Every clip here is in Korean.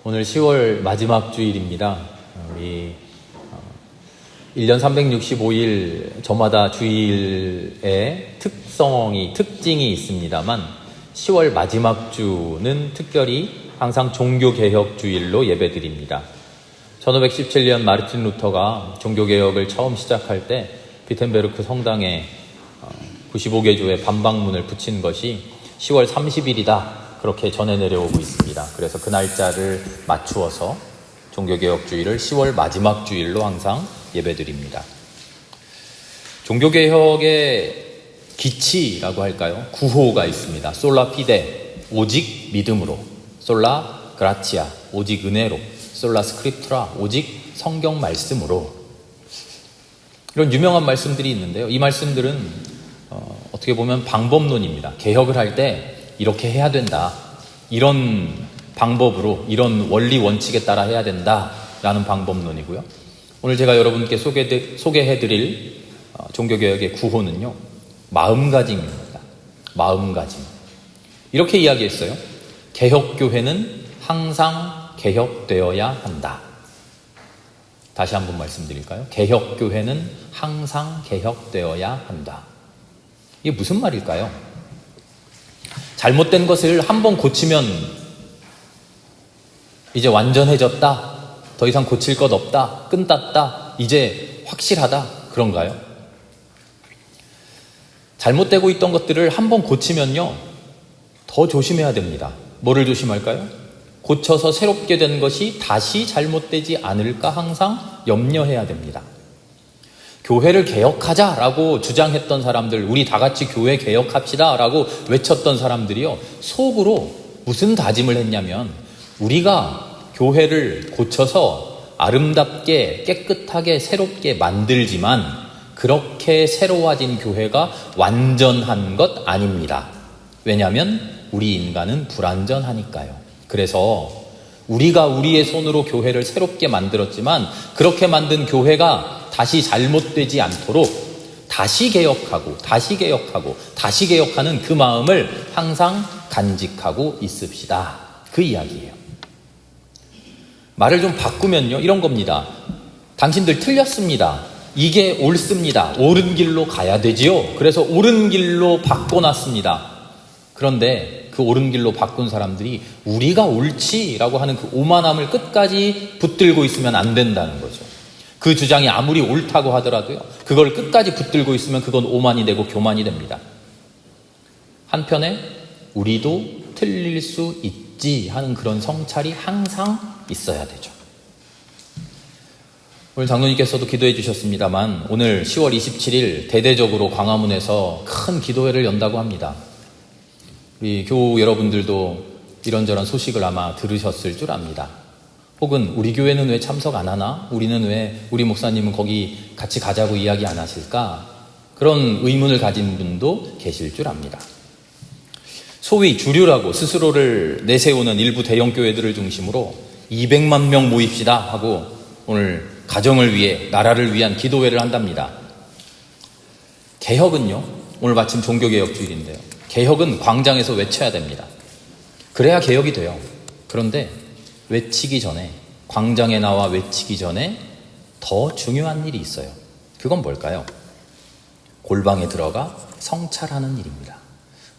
오늘 10월 마지막 주일입니다. 우리 1년 365일 저마다 주일에 특징이 있습니다만 10월 마지막 주는 특별히 항상 종교개혁 주일로 예배드립니다. 1517년 마르틴 루터가 종교개혁을 처음 시작할 때 비텐베르크 성당에 95개조의 반박문을 붙인 것이 10월 30일이다. 그렇게 전해 내려오고 있습니다. 그래서 그 날짜를 맞추어서 종교개혁 주일을 10월 마지막 주일로 항상 예배드립니다. 종교개혁의 기치라고 할까요? 구호가 있습니다. 솔라 피데, 오직 믿음으로. 솔라 그라치아, 오직 은혜로. 솔라 스크립투라, 오직 성경 말씀으로. 이런 유명한 말씀들이 있는데요. 이 말씀들은 어떻게 보면 방법론입니다. 개혁을 할 때 이렇게 해야 된다. 이런 방법으로, 이런 원리 원칙에 따라 해야 된다라는 방법론이고요. 오늘 제가 여러분께 소개해드릴 종교개혁의 구호는요, 마음가짐입니다. 마음가짐. 이렇게 이야기했어요. 개혁교회는 항상 개혁되어야 한다. 다시 한번 말씀드릴까요? 개혁교회는 항상 개혁되어야 한다. 이게 무슨 말일까요? 잘못된 것을 한번 고치면 이제 완전해졌다. 더 이상 고칠 것 없다. 끝났다. 이제 확실하다. 그런가요? 잘못되고 있던 것들을 한번 고치면요, 더 조심해야 됩니다. 뭐를 조심할까요? 고쳐서 새롭게 된 것이 다시 잘못되지 않을까 항상 염려해야 됩니다. 교회를 개혁하자라고 주장했던 사람들, 우리 다 같이 교회 개혁합시다라고 외쳤던 사람들이요, 속으로 무슨 다짐을 했냐면, 우리가 교회를 고쳐서 아름답게 깨끗하게 새롭게 만들지만 그렇게 새로워진 교회가 완전한 것 아닙니다. 왜냐하면 우리 인간은 불완전하니까요. 그래서 우리가 우리의 손으로 교회를 새롭게 만들었지만 그렇게 만든 교회가 다시 잘못되지 않도록 다시 개혁하고 다시 개혁하는 그 마음을 항상 간직하고 있읍시다. 그 이야기예요. 말을 좀 바꾸면요, 이런 겁니다. 당신들 틀렸습니다. 이게 옳습니다. 옳은 길로 가야 되지요. 그래서 옳은 길로 바꿔놨습니다. 그런데 그 옳은 길로 바꾼 사람들이 우리가 옳지라고 하는 그 오만함을 끝까지 붙들고 있으면 안 된다는 거죠. 그 주장이 아무리 옳다고 하더라도요, 그걸 끝까지 붙들고 있으면 그건 오만이 되고 교만이 됩니다. 한편에 우리도 틀릴 수 있지 하는 그런 성찰이 항상 있어야 되죠. 오늘 장로님께서도 기도해 주셨습니다만 오늘 10월 27일 대대적으로 광화문에서 큰 기도회를 연다고 합니다. 우리 교우 여러분들도 이런저런 소식을 아마 들으셨을 줄 압니다. 혹은 우리 교회는 왜 참석 안 하나? 우리 목사님은 거기 같이 가자고 이야기 안 하실까? 그런 의문을 가진 분도 계실 줄 압니다. 소위 주류라고 스스로를 내세우는 일부 대형 교회들을 중심으로 200만 명 모입시다 하고 오늘 가정을 위해, 나라를 위한 기도회를 한답니다. 개혁은요, 오늘 마침 종교개혁 주일인데요, 개혁은 광장에서 외쳐야 됩니다. 그래야 개혁이 돼요. 그런데 외치기 전에, 광장에 나와 외치기 전에 더 중요한 일이 있어요. 그건 뭘까요? 골방에 들어가 성찰하는 일입니다.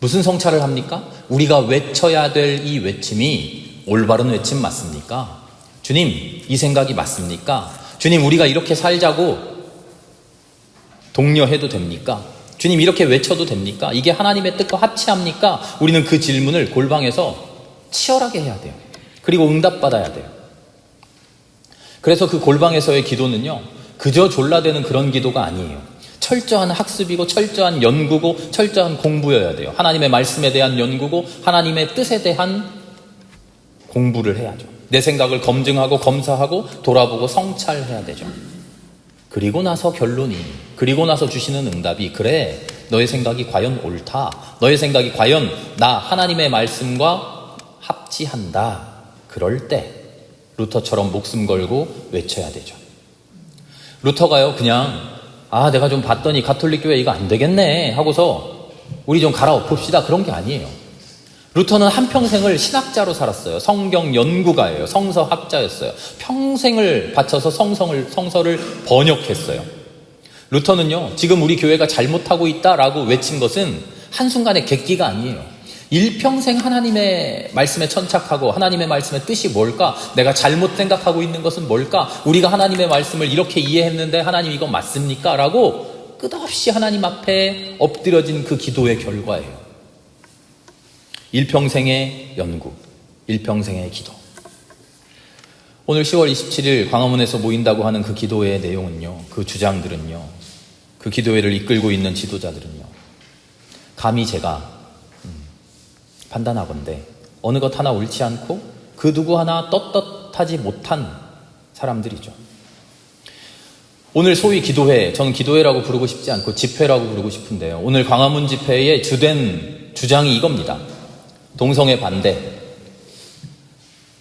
무슨 성찰을 합니까? 우리가 외쳐야 될 이 외침이 올바른 외침 맞습니까? 주님, 이 생각이 맞습니까? 주님, 우리가 이렇게 살자고 독려해도 됩니까? 주님, 이렇게 외쳐도 됩니까? 이게 하나님의 뜻과 합치합니까? 우리는 그 질문을 골방에서 치열하게 해야 돼요. 그리고 응답받아야 돼요. 그래서 그 골방에서의 기도는요, 그저 졸라대는 그런 기도가 아니에요. 철저한 학습이고 철저한 연구고 철저한 공부여야 돼요. 하나님의 말씀에 대한 연구고 하나님의 뜻에 대한 공부를 해야죠. 내 생각을 검증하고 검사하고 돌아보고 성찰해야 되죠. 그리고 나서 그리고 나서 주시는 응답이, 그래, 너의 생각이 과연 옳다. 너의 생각이 과연 나 하나님의 말씀과 합치한다. 그럴 때 루터처럼 목숨 걸고 외쳐야 되죠. 루터가요, 그냥 내가 좀 봤더니 가톨릭 교회 이거 안 되겠네 하고서 우리 좀 갈아엎읍시다, 그런 게 아니에요. 루터는 한평생을 신학자로 살았어요. 성경 연구가예요. 성서학자였어요. 평생을 바쳐서 성서를 번역했어요. 루터는요, 지금 우리 교회가 잘못하고 있다라고 외친 것은 한순간의 객기가 아니에요. 일평생 하나님의 말씀에 천착하고 하나님의 말씀의 뜻이 뭘까? 내가 잘못 생각하고 있는 것은 뭘까? 우리가 하나님의 말씀을 이렇게 이해했는데 하나님 이거 맞습니까? 라고 끝없이 하나님 앞에 엎드려진 그 기도의 결과예요. 일평생의 연구, 일평생의 기도. 오늘 10월 27일 광화문에서 모인다고 하는 그 기도회의 내용은요, 그 주장들은요, 그 기도회를 이끌고 있는 지도자들은요, 감히 제가 판단하건대 어느 것 하나 옳지 않고 그 누구 하나 떳떳하지 못한 사람들이죠. 오늘 소위 기도회, 저는 기도회라고 부르고 싶지 않고 집회라고 부르고 싶은데요, 오늘 광화문 집회의 주된 주장이 이겁니다. 동성애 반대,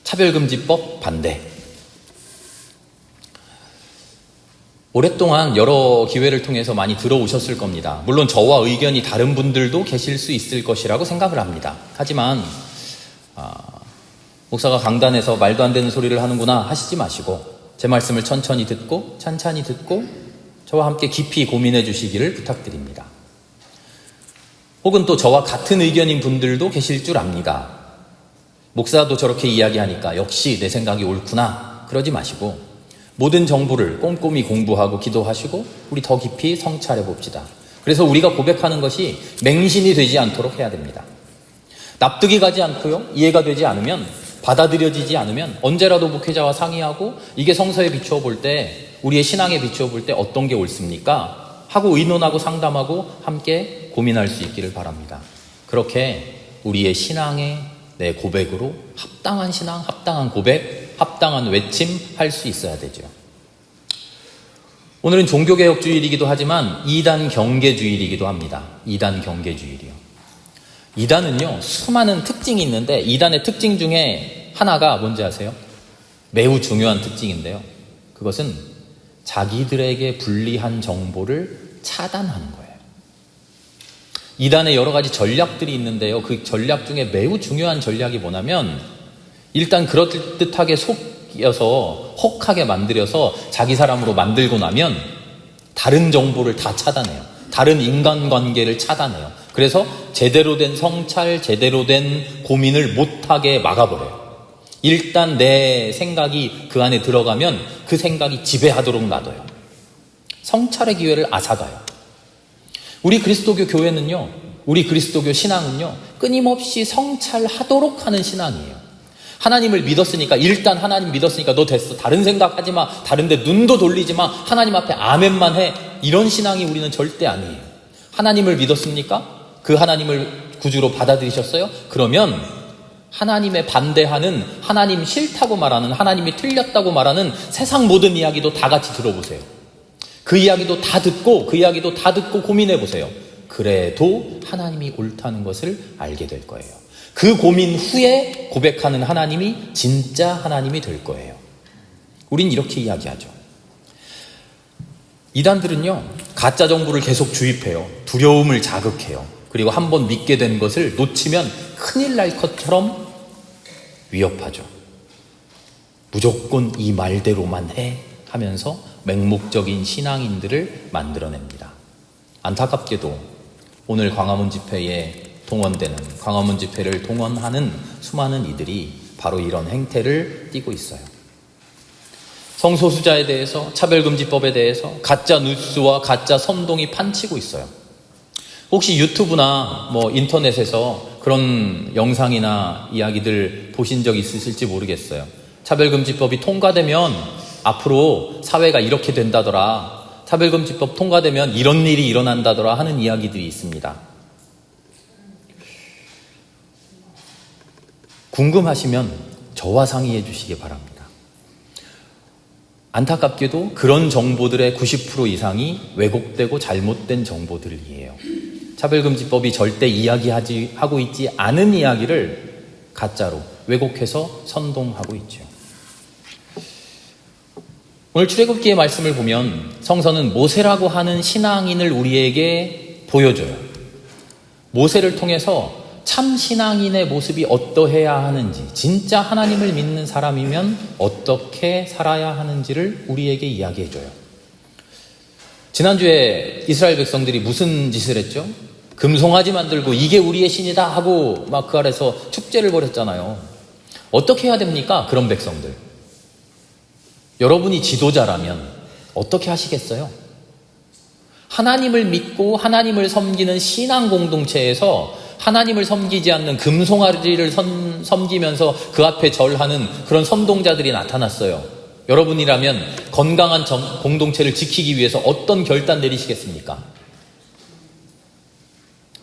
차별금지법 반대. 오랫동안 여러 기회를 통해서 많이 들어오셨을 겁니다. 물론 저와 의견이 다른 분들도 계실 수 있을 것이라고 생각을 합니다. 하지만 목사가 강단에서 말도 안 되는 소리를 하는구나 하시지 마시고 제 말씀을 천천히 듣고 찬찬히 듣고 저와 함께 깊이 고민해 주시기를 부탁드립니다. 혹은 또 저와 같은 의견인 분들도 계실 줄 압니다. 목사도 저렇게 이야기하니까 역시 내 생각이 옳구나 그러지 마시고 모든 정보를 꼼꼼히 공부하고 기도하시고 우리 더 깊이 성찰해 봅시다. 그래서 우리가 고백하는 것이 맹신이 되지 않도록 해야 됩니다. 납득이 가지 않고요, 이해가 되지 않으면, 받아들여지지 않으면 언제라도 목회자와 상의하고 이게 성서에 비추어 볼 때, 우리의 신앙에 비추어 볼 때 어떤 게 옳습니까? 하고 의논하고 상담하고 함께 고민할 수 있기를 바랍니다. 그렇게 우리의 신앙의 내 고백으로 합당한 신앙, 합당한 고백, 합당한 외침 할 수 있어야 되죠. 오늘은 종교개혁주일이기도 하지만 2단 경계주일이기도 합니다. 2단 경계주일이요. 2단은요, 수많은 특징이 있는데 2단의 특징 중에 하나가 뭔지 아세요? 매우 중요한 특징인데요. 그것은 자기들에게 불리한 정보를 차단하는 거예요. 2단에 여러 가지 전략들이 있는데요. 그 전략 중에 매우 중요한 전략이 뭐냐면 일단 그럴듯하게 속여서 혹하게 만들어서 자기 사람으로 만들고 나면 다른 정보를 다 차단해요. 다른 인간관계를 차단해요. 그래서 제대로 된 성찰, 제대로 된 고민을 못하게 막아버려요. 일단 내 생각이 그 안에 들어가면 그 생각이 지배하도록 놔둬요. 성찰의 기회를 앗아가요. 우리 그리스도교 교회는요, 우리 그리스도교 신앙은요, 끊임없이 성찰하도록 하는 신앙이에요. 하나님을 믿었으니까, 일단 하나님 믿었으니까 너 됐어. 다른 생각하지 마. 다른데 눈도 돌리지 마. 하나님 앞에 아멘만 해. 이런 신앙이 우리는 절대 아니에요. 하나님을 믿었습니까? 그 하나님을 구주로 받아들이셨어요? 그러면 하나님에 반대하는, 하나님 싫다고 말하는, 하나님이 틀렸다고 말하는 세상 모든 이야기도 다 같이 들어보세요. 그 이야기도 다 듣고, 그 이야기도 다 듣고 고민해 보세요. 그래도 하나님이 옳다는 것을 알게 될 거예요. 그 고민 후에 고백하는 하나님이 진짜 하나님이 될 거예요. 우린 이렇게 이야기하죠. 이단들은요, 가짜 정보를 계속 주입해요. 두려움을 자극해요. 그리고 한번 믿게 된 것을 놓치면 큰일 날 것처럼 위협하죠. 무조건 이 말대로만 해 하면서 맹목적인 신앙인들을 만들어냅니다. 안타깝게도 오늘 광화문 집회에 동원되는, 광화문 집회를 동원하는 수많은 이들이 바로 이런 행태를 띠고 있어요. 성소수자에 대해서, 차별금지법에 대해서 가짜 뉴스와 가짜 선동이 판치고 있어요. 혹시 유튜브나 인터넷에서 그런 영상이나 이야기들 보신 적 있으실지 모르겠어요. 차별금지법이 통과되면 앞으로 사회가 이렇게 된다더라, 차별금지법 통과되면 이런 일이 일어난다더라 하는 이야기들이 있습니다. 궁금하시면 저와 상의해 주시기 바랍니다. 안타깝게도 그런 정보들의 90% 이상이 왜곡되고 잘못된 정보들이에요. 차별금지법이 절대 이야기하고 있지 않은 이야기를 가짜로 왜곡해서 선동하고 있죠. 오늘 출애굽기의 말씀을 보면 성서는 모세라고 하는 신앙인을 우리에게 보여줘요. 모세를 통해서 참 신앙인의 모습이 어떠해야 하는지, 진짜 하나님을 믿는 사람이면 어떻게 살아야 하는지를 우리에게 이야기해줘요. 지난주에 이스라엘 백성들이 무슨 짓을 했죠? 금송아지 만들고 이게 우리의 신이다 하고 막 그 아래서 축제를 벌였잖아요. 어떻게 해야 됩니까? 그런 백성들. 여러분이 지도자라면 어떻게 하시겠어요? 하나님을 믿고 하나님을 섬기는 신앙 공동체에서 하나님을 섬기지 않는 금송아지를 섬기면서 그 앞에 절하는 그런 선동자들이 나타났어요. 여러분이라면 건강한 공동체를 지키기 위해서 어떤 결단 내리시겠습니까?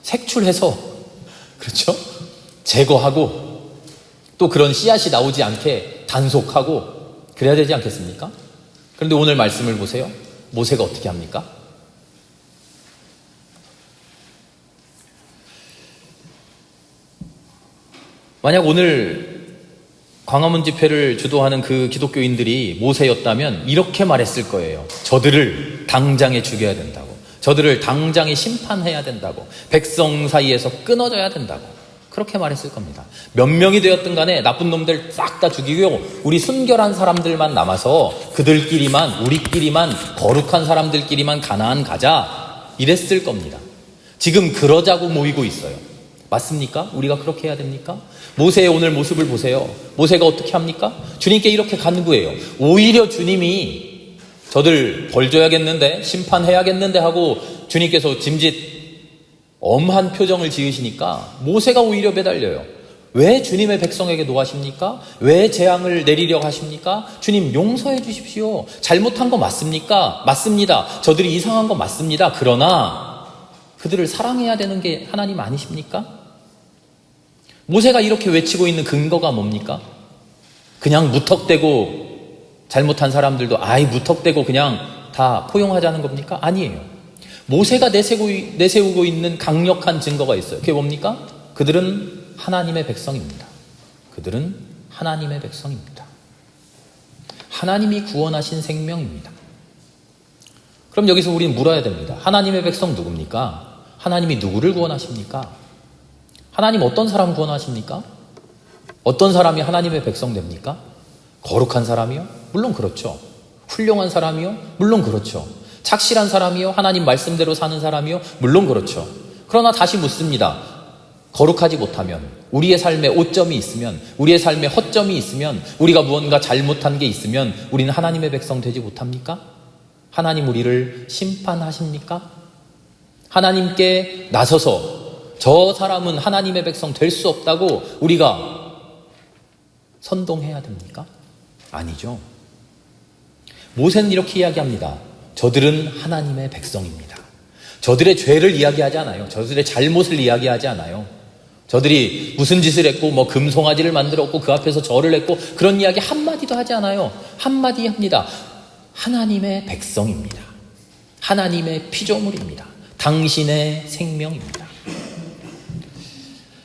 색출해서, 그렇죠? 제거하고 또 그런 씨앗이 나오지 않게 단속하고 그래야 되지 않겠습니까? 그런데 오늘 말씀을 보세요. 모세가 어떻게 합니까? 만약 오늘 광화문 집회를 주도하는 그 기독교인들이 모세였다면 이렇게 말했을 거예요. 저들을 당장에 죽여야 된다고. 저들을 당장에 심판해야 된다고. 백성 사이에서 끊어져야 된다고. 그렇게 말했을 겁니다. 몇 명이 되었든 간에 나쁜 놈들 싹 다 죽이고 우리 순결한 사람들만 남아서 그들끼리만, 우리끼리만, 거룩한 사람들끼리만 가나안 가자. 이랬을 겁니다. 지금 그러자고 모이고 있어요. 맞습니까? 우리가 그렇게 해야 됩니까? 모세의 오늘 모습을 보세요. 모세가 어떻게 합니까? 주님께 이렇게 간구해요. 오히려 주님이 저들 벌 줘야겠는데, 심판해야겠는데 하고 주님께서 짐짓 엄한 표정을 지으시니까 모세가 오히려 매달려요. 왜 주님의 백성에게 노하십니까? 왜 재앙을 내리려고 하십니까? 주님 용서해 주십시오. 잘못한 거 맞습니까? 맞습니다. 저들이 이상한 거 맞습니다. 그러나 그들을 사랑해야 되는 게 하나님 아니십니까? 모세가 이렇게 외치고 있는 근거가 뭡니까? 그냥 무턱대고 잘못한 사람들도 무턱대고 그냥 다 포용하자는 겁니까? 아니에요. 모세가 내세우고 있는 강력한 증거가 있어요. 그게 뭡니까? 그들은 하나님의 백성입니다. 그들은 하나님의 백성입니다. 하나님이 구원하신 생명입니다. 그럼 여기서 우리는 물어야 됩니다. 하나님의 백성 누굽니까? 하나님이 누구를 구원하십니까? 하나님 어떤 사람 구원하십니까? 어떤 사람이 하나님의 백성 됩니까? 거룩한 사람이요? 물론 그렇죠. 훌륭한 사람이요? 물론 그렇죠. 착실한 사람이요? 하나님 말씀대로 사는 사람이요? 물론 그렇죠. 그러나 다시 묻습니다. 거룩하지 못하면, 우리의 삶에 오점이 있으면, 우리의 삶에 허점이 있으면, 우리가 무언가 잘못한 게 있으면 우리는 하나님의 백성 되지 못합니까? 하나님 우리를 심판하십니까? 하나님께 나서서 저 사람은 하나님의 백성 될 수 없다고 우리가 선동해야 됩니까? 아니죠. 모세는 이렇게 이야기합니다. 저들은 하나님의 백성입니다. 저들의 죄를 이야기하지 않아요. 저들의 잘못을 이야기하지 않아요. 저들이 무슨 짓을 했고 금송아지를 만들었고 그 앞에서 절을 했고 그런 이야기 한마디도 하지 않아요. 한마디 합니다. 하나님의 백성입니다. 하나님의 피조물입니다. 당신의 생명입니다.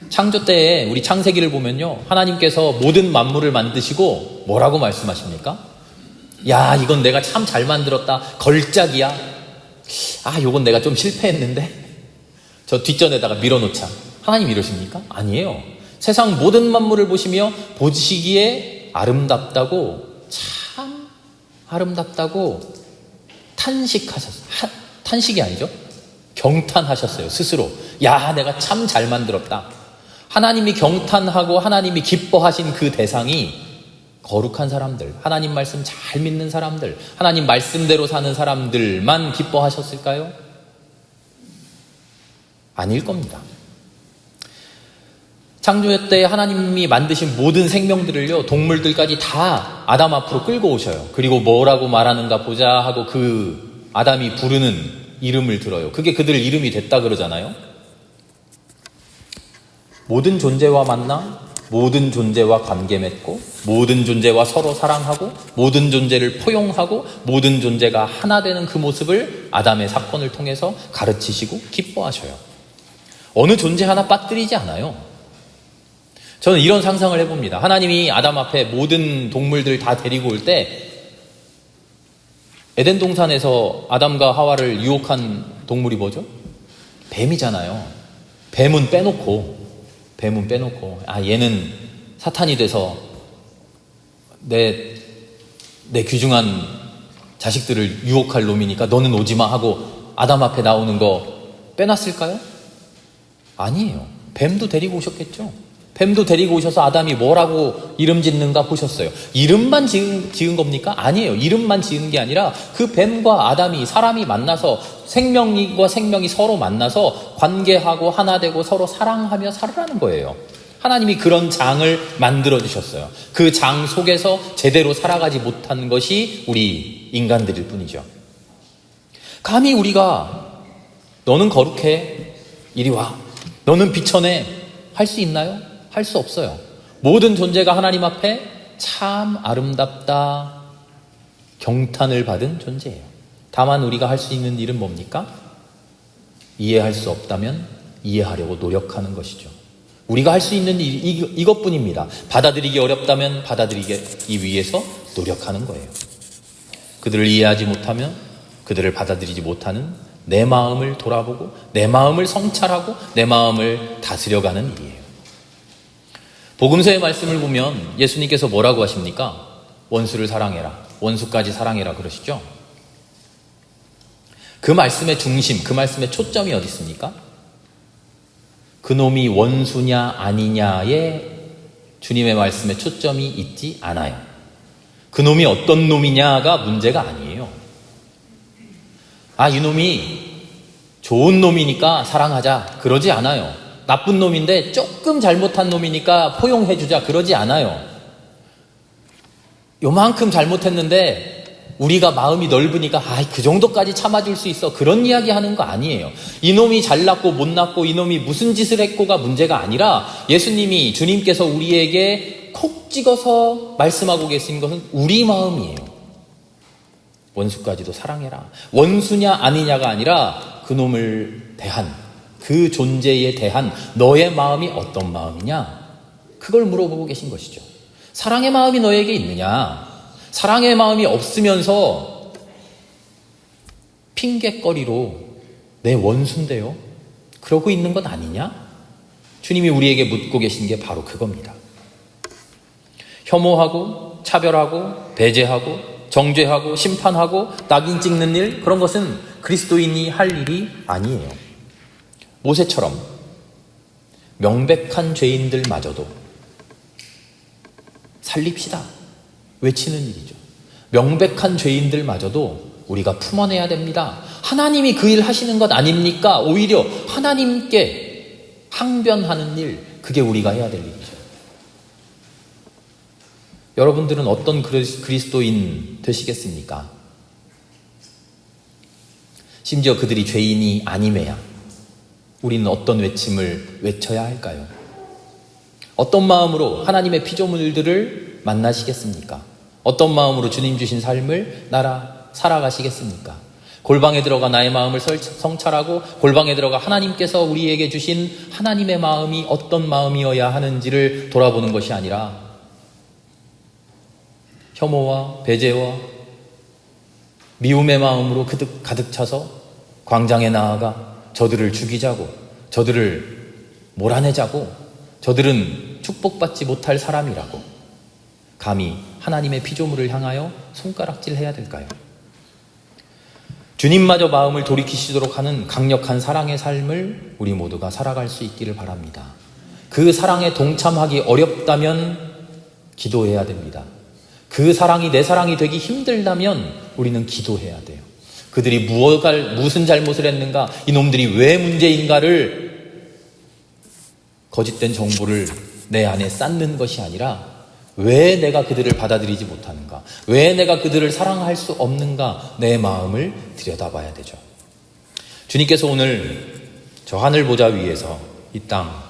창조 때에 우리 창세기를 보면요. 하나님께서 모든 만물을 만드시고 뭐라고 말씀하십니까? 야, 이건 내가 참 잘 만들었다. 걸작이야. 요건 내가 좀 실패했는데 저 뒷전에다가 밀어놓자. 하나님 이러십니까? 아니에요. 세상 모든 만물을 보시며 보시기에 아름답다고, 참 아름답다고 탄식하셨어요. 탄식이 아니죠. 경탄하셨어요. 스스로. 야, 내가 참 잘 만들었다. 하나님이 경탄하고 하나님이 기뻐하신 그 대상이 거룩한 사람들, 하나님 말씀 잘 믿는 사람들, 하나님 말씀대로 사는 사람들만 기뻐하셨을까요? 아닐 겁니다. 창조 때 하나님이 만드신 모든 생명들을요, 동물들까지 다 아담 앞으로 끌고 오셔요. 그리고 뭐라고 말하는가 보자 하고 그 아담이 부르는 이름을 들어요. 그게 그들 이름이 됐다 그러잖아요. 모든 존재와 만나, 모든 존재와 관계 맺고, 모든 존재와 서로 사랑하고, 모든 존재를 포용하고, 모든 존재가 하나 되는 그 모습을 아담의 사건을 통해서 가르치시고 기뻐하셔요. 어느 존재 하나 빠뜨리지 않아요. 저는 이런 상상을 해봅니다. 하나님이 아담 앞에 모든 동물들 다 데리고 올 때 에덴 동산에서 아담과 하와를 유혹한 동물이 뭐죠? 뱀이잖아요. 뱀은 빼놓고 뱀은 빼놓고, 얘는 사탄이 돼서 내 귀중한 자식들을 유혹할 놈이니까 너는 오지마 하고 아담 앞에 나오는 거 빼놨을까요? 아니에요. 뱀도 데리고 오셨겠죠. 뱀도 데리고 오셔서 아담이 뭐라고 이름 짓는가 보셨어요. 이름만 지은 겁니까? 아니에요. 이름만 지은 게 아니라 그 뱀과 아담이, 사람이 만나서 생명과 생명이 서로 만나서 관계하고 하나 되고 서로 사랑하며 살으라는 거예요. 하나님이 그런 장을 만들어 주셨어요. 그 장 속에서 제대로 살아가지 못한 것이 우리 인간들일 뿐이죠. 감히 우리가 너는 거룩해, 이리 와, 너는 비천해 할 수 있나요? 할 수 없어요. 모든 존재가 하나님 앞에 참 아름답다 경탄을 받은 존재예요. 다만 우리가 할 수 있는 일은 뭡니까? 이해할 수 없다면 이해하려고 노력하는 것이죠. 우리가 할 수 있는 일 이것뿐입니다. 받아들이기 어렵다면 받아들이기 위해서 노력하는 거예요. 그들을 이해하지 못하면 그들을 받아들이지 못하는 내 마음을 돌아보고 내 마음을 성찰하고 내 마음을 다스려가는 일이에요. 복음서의 말씀을 보면 예수님께서 뭐라고 하십니까? 원수를 사랑해라, 원수까지 사랑해라 그러시죠? 그 말씀의 중심, 그 말씀의 초점이 어디 있습니까? 그놈이 원수냐 아니냐에 주님의 말씀에 초점이 있지 않아요. 그놈이 어떤 놈이냐가 문제가 아니에요. 이놈이 좋은 놈이니까 사랑하자 그러지 않아요. 나쁜 놈인데 조금 잘못한 놈이니까 포용해주자 그러지 않아요. 요만큼 잘못했는데 우리가 마음이 넓으니까 그 정도까지 참아줄 수 있어 그런 이야기 하는 거 아니에요. 이놈이 잘났고 못났고 이놈이 무슨 짓을 했고가 문제가 아니라 예수님이, 주님께서 우리에게 콕 찍어서 말씀하고 계신 것은 우리 마음이에요. 원수까지도 사랑해라. 원수냐 아니냐가 아니라 그놈을 대한, 그 존재에 대한 너의 마음이 어떤 마음이냐, 그걸 물어보고 계신 것이죠. 사랑의 마음이 너에게 있느냐, 사랑의 마음이 없으면서 핑계거리로 내 원수인데요 그러고 있는 것 아니냐? 주님이 우리에게 묻고 계신 게 바로 그겁니다. 혐오하고 차별하고 배제하고 정죄하고 심판하고 낙인 찍는 일, 그런 것은 그리스도인이 할 일이 아니에요. 모세처럼 명백한 죄인들마저도 살립시다 외치는 일이죠. 명백한 죄인들마저도 우리가 품어내야 됩니다. 하나님이 그 일 하시는 것 아닙니까? 오히려 하나님께 항변하는 일, 그게 우리가 해야 될 일이죠. 여러분들은 어떤 그리스도인 되시겠습니까? 심지어 그들이 죄인이 아님에야 우리는 어떤 외침을 외쳐야 할까요? 어떤 마음으로 하나님의 피조물들을 만나시겠습니까? 어떤 마음으로 주님 주신 삶을 살아가시겠습니까? 골방에 들어가 나의 마음을 성찰하고 골방에 들어가 하나님께서 우리에게 주신 하나님의 마음이 어떤 마음이어야 하는지를 돌아보는 것이 아니라 혐오와 배제와 미움의 마음으로 가득 차서 광장에 나아가 저들을 죽이자고, 저들을 몰아내자고, 저들은 축복받지 못할 사람이라고 감히 하나님의 피조물을 향하여 손가락질해야 될까요? 주님마저 마음을 돌이키시도록 하는 강력한 사랑의 삶을 우리 모두가 살아갈 수 있기를 바랍니다. 그 사랑에 동참하기 어렵다면 기도해야 됩니다. 그 사랑이 내 사랑이 되기 힘들다면 우리는 기도해야 돼요. 그들이 무슨 잘못을 했는가, 이놈들이 왜 문제인가를 거짓된 정보를 내 안에 쌓는 것이 아니라 왜 내가 그들을 받아들이지 못하는가, 왜 내가 그들을 사랑할 수 없는가, 내 마음을 들여다봐야 되죠. 주님께서 오늘 저 하늘 보좌 위에서 이 땅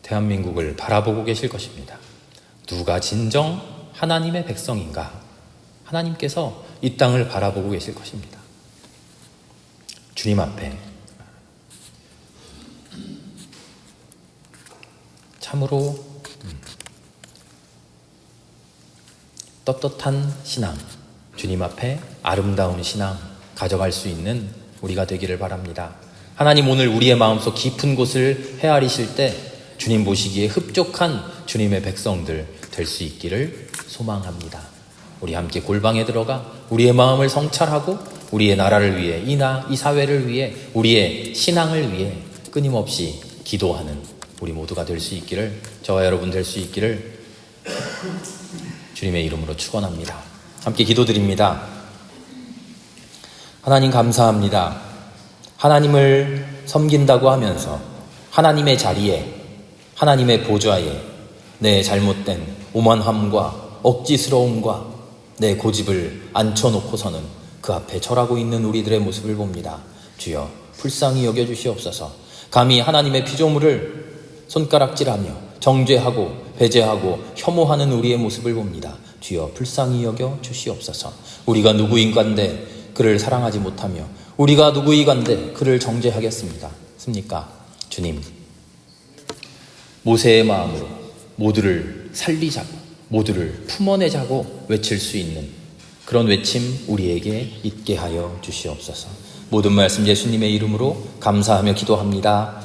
대한민국을 바라보고 계실 것입니다. 누가 진정 하나님의 백성인가? 하나님께서 이 땅을 바라보고 계실 것입니다. 주님 앞에 참으로 떳떳한 신앙, 주님 앞에 아름다운 신앙 가져갈 수 있는 우리가 되기를 바랍니다. 하나님 오늘 우리의 마음속 깊은 곳을 헤아리실 때 주님 보시기에 흡족한 주님의 백성들 될 수 있기를 소망합니다. 우리 함께 골방에 들어가 우리의 마음을 성찰하고 우리의 나라를 위해 이 사회를 위해 우리의 신앙을 위해 끊임없이 기도하는 우리 모두가 될 수 있기를, 저와 여러분 될 수 있기를 주님의 이름으로 축원합니다. 함께 기도드립니다. 하나님 감사합니다. 하나님을 섬긴다고 하면서 하나님의 자리에, 하나님의 보좌에 내 잘못된 오만함과 억지스러움과 내 고집을 앉혀놓고서는 그 앞에 절하고 있는 우리들의 모습을 봅니다. 주여 불쌍히 여겨주시옵소서. 감히 하나님의 피조물을 손가락질하며 정죄하고 배제하고 혐오하는 우리의 모습을 봅니다. 주여 불쌍히 여겨 주시옵소서. 우리가 누구인간데 그를 사랑하지 못하며 우리가 누구이간데 그를 정죄하겠습니까? 주님, 모세의 마음으로 모두를 살리자고, 모두를 품어내자고 외칠 수 있는 그런 외침 우리에게 있게 하여 주시옵소서. 모든 말씀 예수님의 이름으로 감사하며 기도합니다.